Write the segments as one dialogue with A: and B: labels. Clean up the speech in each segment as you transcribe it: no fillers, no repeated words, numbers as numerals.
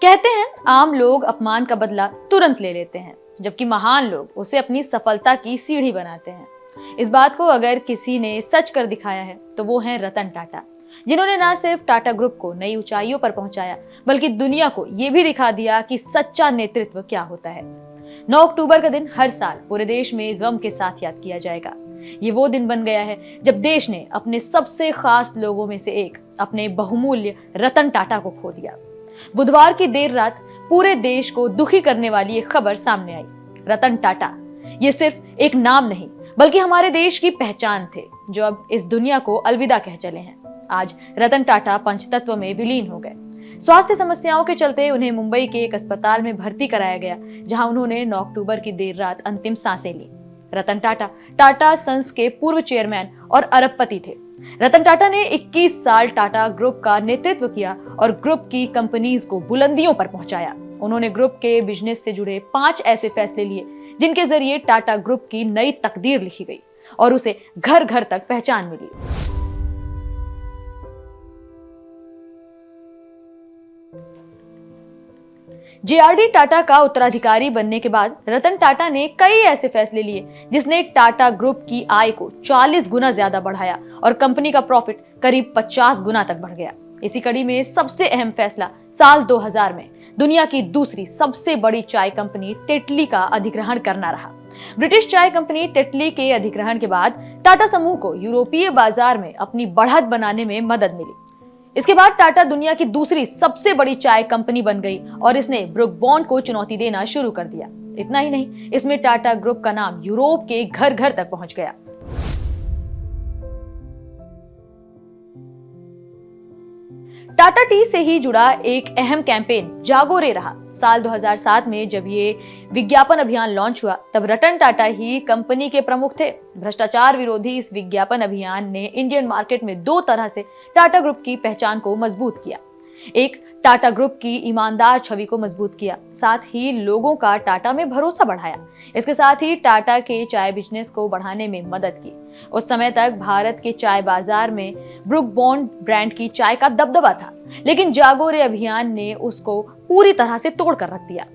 A: कहते हैं आम लोग अपमान का बदला तुरंत ले लेते हैं, जबकि महान लोग उसे अपनी सफलता की सीढ़ी बनाते हैं। इस बात को अगर किसी ने सच कर दिखाया है तो वो है रतन टाटा, जिन्होंने न सिर्फ टाटा ग्रुप को नई ऊंचाइयों पर पहुंचाया, बल्कि दुनिया को ये भी दिखा दिया कि सच्चा नेतृत्व क्या होता है। 9 अक्टूबर का दिन हर साल पूरे देश में गम के साथ याद किया जाएगा। ये वो दिन बन गया है जब देश ने अपने सबसे खास लोगों में से एक, अपने बहुमूल्य रतन टाटा को खो दिया। बुधवार की देर रात पूरे देश को दुखी करने वाली एक खबर सामने आई। रतन टाटा ये सिर्फ एक नाम नहीं, बल्कि हमारे देश की पहचान थे, जो अब इस दुनिया को अलविदा कह चले हैं। आज रतन टाटा पंचतत्व में विलीन हो गए। स्वास्थ्य समस्याओं के चलते उन्हें मुंबई के एक अस्पताल में भर्ती कराया गया, जहां उन्होंने 9 अक्टूबर की देर रात अंतिम सांसें ली। रतन टाटा टाटा सन्स के पूर्व चेयरमैन और अरबपति थे। रतन टाटा ने 21 साल टाटा ग्रुप का नेतृत्व किया और ग्रुप की कंपनीज को बुलंदियों पर पहुंचाया। उन्होंने ग्रुप के बिजनेस से जुड़े 5 ऐसे फैसले लिए जिनके जरिए टाटा ग्रुप की नई तकदीर लिखी गई और उसे घर घर तक पहचान मिली। जेआरडी टाटा का उत्तराधिकारी बनने के बाद रतन टाटा ने कई ऐसे फैसले लिए जिसने टाटा ग्रुप की आय को 40 गुना ज्यादा बढ़ाया और कंपनी का प्रॉफिट करीब 50 गुना तक बढ़ गया। इसी कड़ी में सबसे अहम फैसला साल 2000 में दुनिया की दूसरी सबसे बड़ी चाय कंपनी टेटली का अधिग्रहण करना रहा। ब्रिटिश चाय कंपनी टेटली के अधिग्रहण के बाद टाटा समूह को यूरोपीय बाजार में अपनी बढ़त बनाने में मदद मिली। इसके बाद टाटा दुनिया की दूसरी सबसे बड़ी चाय कंपनी बन गई और इसने ब्रुक बॉन्ड को चुनौती देना शुरू कर दिया। इतना ही नहीं, इसमें टाटा ग्रुप का नाम यूरोप के घर घर तक पहुंच गया। टाटा टी से ही जुड़ा एक अहम कैंपेन जागो रे रहा। साल 2007 में जब ये विज्ञापन अभियान लॉन्च हुआ, तब रतन टाटा ही कंपनी के प्रमुख थे। भ्रष्टाचार विरोधी इस विज्ञापन अभियान ने इंडियन मार्केट में 2 तरह से टाटा ग्रुप की पहचान को मजबूत किया। एक, टाटा ग्रुप की ईमानदार छवि को मजबूत किया, साथ ही लोगों का टाटा में भरोसा बढ़ाया। इसके साथ ही टाटा के चाय बिजनेस को बढ़ाने में मदद की। उस समय तक भारत के चाय बाजार में ब्रुक बॉन्ड ब्रांड की चाय का दबदबा था, लेकिन जागो रे अभियान ने उसको पूरी तरह से तोड़ कर रख दिया।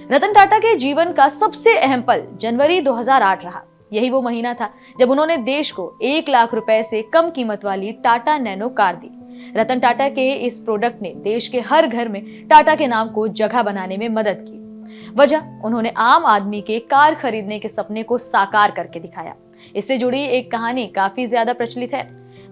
A: रतन टाटा के जीवन का सबसे अहम पल जनवरी 2008 रहा। यही वो महीना था जब उन्होंने देश को 1 लाख रुपए से कम कीमत वाली टाटा नैनो कार दी। रतन टाटा के इस प्रोडक्ट ने देश के हर घर में टाटा के नाम को जगह बनाने में मदद की। वजह, उन्होंने आम आदमी के कार खरीदने के सपने को साकार करके दिखाया। इससे जुड़ी एक कहानी काफी ज्यादा प्रचलित है।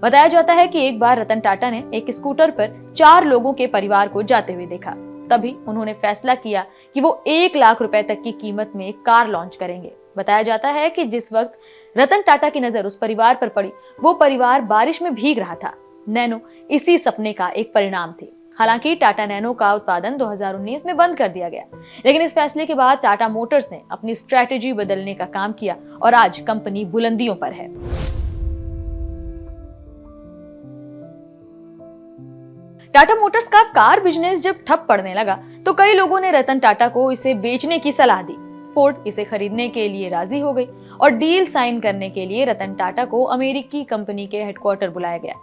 A: बताया जाता है कि एक बार रतन टाटा ने एक स्कूटर पर 4 लोगों के परिवार को जाते हुए देखा। तभी उन्होंने फैसला किया कि वो 1 लाख रुपए तक की कीमत में कार लॉन्च करेंगे। बताया जाता है कि जिस वक्त रतन टाटा की नजर उस परिवार पर पड़ी, वो परिवार बारिश में भीग रहा था। नैनो इसी सपने का एक परिणाम थी। हालांकि टाटा नैनो का उत्पादन 2019 में बंद कर दिया गया, लेकिन इस फैसले के बाद टाटा मोटर्स ने अपनी स्ट्रेटेजी बदलने का काम किया और आज कंपनी बुलंदियों पर है। टाटा मोटर्स का कार बिजनेस जब ठप पड़ने लगा तो कई लोगों ने रतन टाटा को इसे बेचने की सलाह दी। फोर्ड इसे खरीदने के लिए राजी हो गई और डील साइन करने के लिए रतन टाटा को अमेरिकी कंपनी के हेडक्वार्टर बुलाया गया।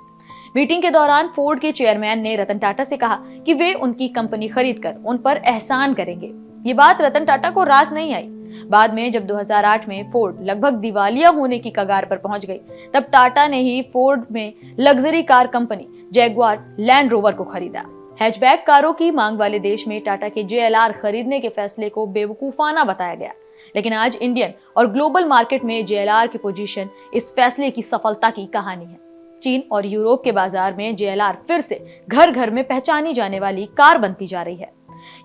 A: मीटिंग के दौरान फोर्ड के चेयरमैन ने रतन टाटा से कहा कि वे उनकी कंपनी खरीदकर उन पर एहसान करेंगे। ये बात रतन टाटा को रास नहीं आई। बाद में जब 2008 में फोर्ड लगभग दिवालिया होने की कगार पर पहुंच गई, तब टाटा ने ही फोर्ड में luxury car company Jaguar land rover को खरीदा। हैचबैक कारों की मांग वाले देश में टाटा के JLR खरीदने के फैसले को बेवकूफाना बताया गया, लेकिन आज इंडियन और ग्लोबल मार्केट में JLR की पोजीशन इस फैसले की सफलता की कहानी है। चीन और यूरोप के बाजार में JLR फिर से घर घर में पहचानी जाने वाली कार बनती जा रही है।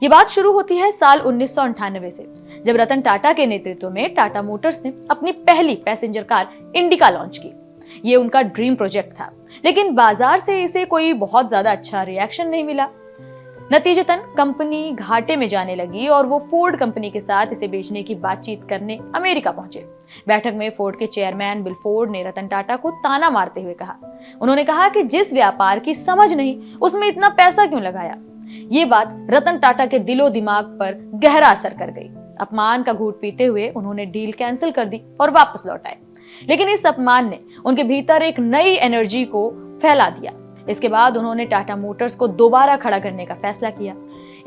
A: ये बात शुरू होती है साल 1998 से, जब रतन टाटा के नेतृत्व में टाटा मोटर्स ने अपनी पहली पैसेंजर कार इंडिका लॉन्च की। ये उनका ड्रीम प्रोजेक्ट था, लेकिन बाजार से इसे कोई बहुत ज्यादा अच्छा रिएक्शन नहीं मिला। नतीजतन कंपनी घाटे में जाने लगी और वो फोर्ड कंपनी के साथ इसे बेचने की बातचीत करने अमेरिका पहुंचे। बैठक में फोर्ड के चेयरमैन बिल फोर्ड ने रतन टाटा को ताना मारते हुए कहा, उन्होंने कहा कि जिस व्यापार की समझ नहीं, उसमें इतना पैसा क्यों लगाया। ये बात रतन टाटा के दिलो दिमाग पर गहरा असर कर गई। अपमान का घूंट पीते हुए उन्होंने डील कैंसिल कर दी और वापस लौट आए। लेकिन इस अपमान ने उनके भीतर एक नई एनर्जी को फैला दिया। इसके बाद उन्होंने टाटा मोटर्स को दोबारा खड़ा करने का फैसला किया।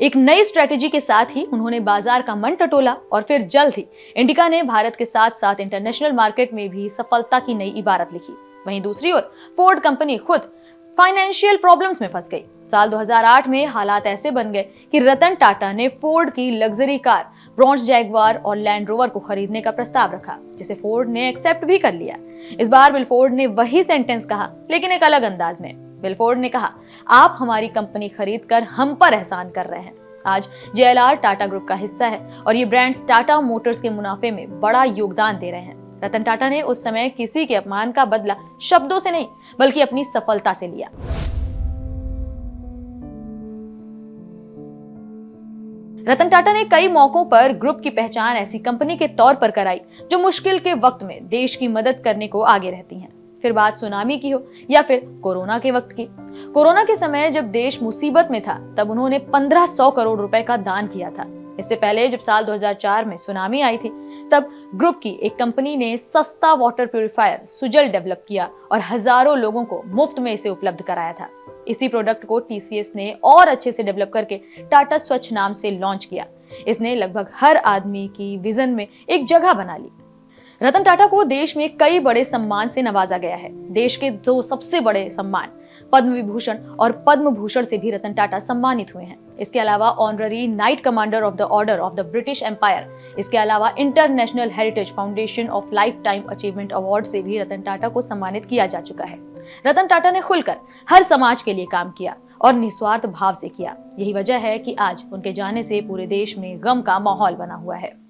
A: एक नई स्ट्रेटेजी के साथ ही उन्होंने बाजार का मन टटोला और फिर जल्द ही इंडिका ने भारत के साथ साथ इंटरनेशनल मार्केट में भी सफलता की नई इबारत लिखी। वहीं दूसरी ओर फोर्ड कंपनी खुद फाइनेंशियल प्रॉब्लम्स में फंस गई। साल 2008 में हालात ऐसे बन गए कि रतन टाटा ने फोर्ड की लग्जरी कार ब्रॉन्ज जैगवार और लैंड रोवर को खरीदने का प्रस्ताव रखा, जिसे फोर्ड ने एक्सेप्ट भी कर लिया। इस बार विलफोर्ड ने वही सेंटेंस कहा, लेकिन एक अलग अंदाज में। विलफोर्ड ने कहा, आप हमारी कंपनी खरीद कर हम पर एहसान कर रहे हैं। आज JLR टाटा ग्रुप का हिस्सा है और ये ब्रांड्स टाटा मोटर्स के मुनाफे में बड़ा योगदान दे रहे हैं। रतन टाटा ने उस समय किसी के अपमान का बदला शब्दों से नहीं, बल्कि अपनी सफलता से लिया। रतन टाटा ने कई मौकों पर ग्रुप की पहचान ऐसी कंपनी के तौर पर कराई जो मुश्किल के वक्त में देश की मदद करने को आगे रहती हैं। फिर बात सुनामी की हो या फिर कोरोना के वक्त की। कोरोना के समय जब देश मुसीबत में था, तब उन्होंने 1500 करोड़ रुपए का दान किया था। इससे पहले जब साल 2004 में सुनामी आई थी, तब ग्रुप की एक कंपनी ने सस्ता वाटर प्यूरिफायर सुजल डेवलप किया और हजारों लोगों को मुफ्त में इसे उपलब्ध कराया था। इसी प्रोडक्ट को TCS ने और अच्छे से डेवलप करके टाटा स्वच्छ नाम से लॉन्च किया। इसने लगभग हर आदमी की विजन में एक जगह बना ली। रतन टाटा को देश में कई बड़े सम्मान से नवाजा गया है। देश के 2 सबसे बड़े सम्मान पद्म विभूषण और पद्म भूषण से भी रतन टाटा सम्मानित हुए हैं। इसके अलावा honorary knight commander of the order of the British Empire, इसके अलावा international heritage foundation of life time achievement award से भी रतन टाटा को सम्मानित किया जा चुका है। रतन टाटा ने खुलकर हर समाज के लिए काम किया और निस्वार्थ भाव से किया। यही वजह है कि आज उनके जाने से पूरे देश में गम का माहौल बना हुआ है।